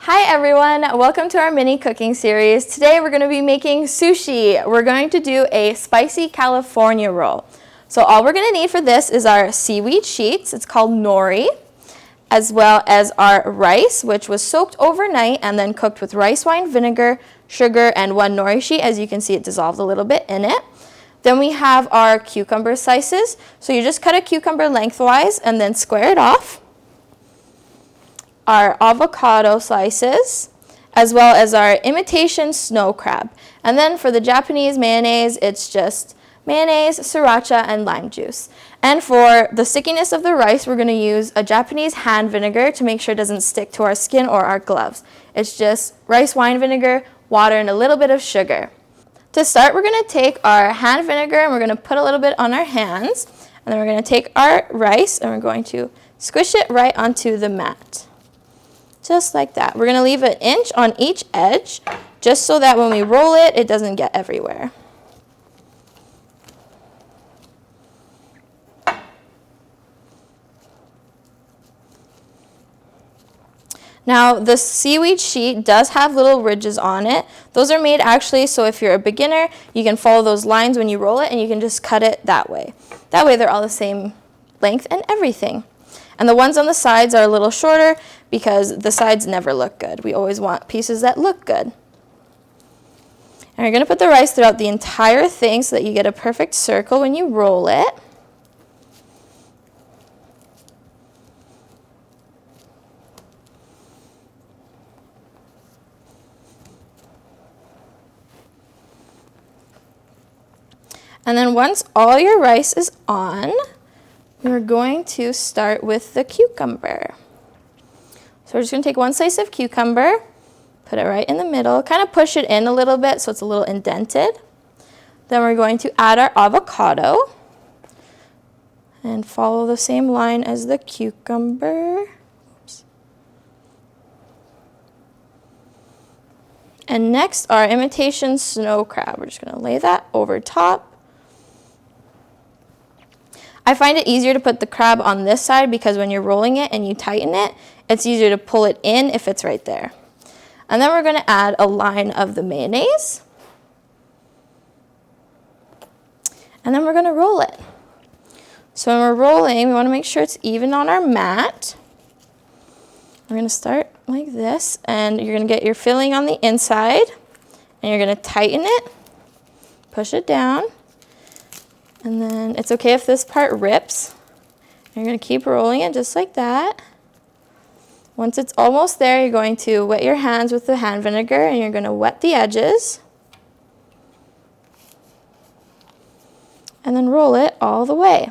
Hi everyone, welcome to our mini cooking series. Today we're going to be making sushi. We're going to do a spicy California roll. So all we're going to need for this is our seaweed sheets, it's called nori, as well as our rice, which was soaked overnight and then cooked with rice wine vinegar, sugar, and one nori sheet. As you can see, it dissolved a little bit in it. Then we have our cucumber slices. So you just cut a cucumber lengthwise and then square it off. Our avocado slices, as well as our imitation snow crab. And then for the Japanese mayonnaise, it's just mayonnaise, sriracha, and lime juice. And for the stickiness of the rice, we're going to use a Japanese hand vinegar to make sure it doesn't stick to our skin or our gloves. It's just rice wine vinegar, water, and a little bit of sugar. To start, we're going to take our hand vinegar and we're going to put a little bit on our hands. And then we're going to take our rice and we're going to squish it right onto the mat. Just like that. We're going to leave an inch on each edge, just so that when we roll it, it doesn't get everywhere. Now, the seaweed sheet does have little ridges on it. Those are made actually so if you're a beginner, you can follow those lines when you roll it and you can just cut it that way. That way they're all the same length and everything. And the ones on the sides are a little shorter because the sides never look good. We always want pieces that look good. And you're going to put the rice throughout the entire thing so that you get a perfect circle when you roll it. And then once all your rice is on, we're going to start with the cucumber. So we're just going to take one slice of cucumber, put it right in the middle, kind of push it in a little bit so it's a little indented. Then we're going to add our avocado and follow the same line as the cucumber. Oops. And next, our imitation snow crab. We're just going to lay that over top. I find it easier to put the crab on this side because when you're rolling it and you tighten it, it's easier to pull it in if it's right there. And then we're going to add a line of the mayonnaise. And then we're going to roll it. So when we're rolling, we want to make sure it's even on our mat. We're going to start like this, and you're going to get your filling on the inside, and you're going to tighten it, push it down. And then it's okay if this part rips. You're going to keep rolling it just like that. Once it's almost there, you're going to wet your hands with the hand vinegar and you're going to wet the edges. And then roll it all the way.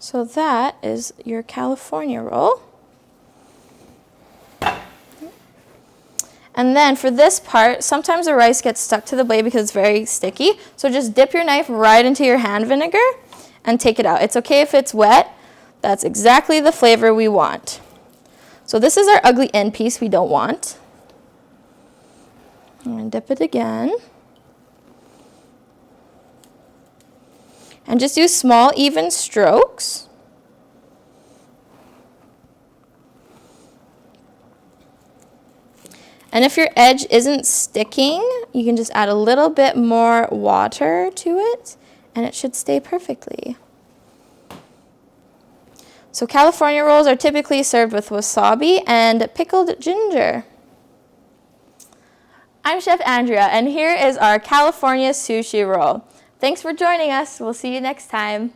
So that is your California roll. And then for this part, sometimes the rice gets stuck to the blade because it's very sticky. So just dip your knife right into your hand vinegar and take it out. It's okay if it's wet. That's exactly the flavor we want. So this is our ugly end piece we don't want. I'm going to dip it again. And just use small, even strokes. And if your edge isn't sticking, you can just add a little bit more water to it, and it should stay perfectly. So California rolls are typically served with wasabi and pickled ginger. I'm Chef Andrea, and here is our California sushi roll. Thanks for joining us. We'll see you next time.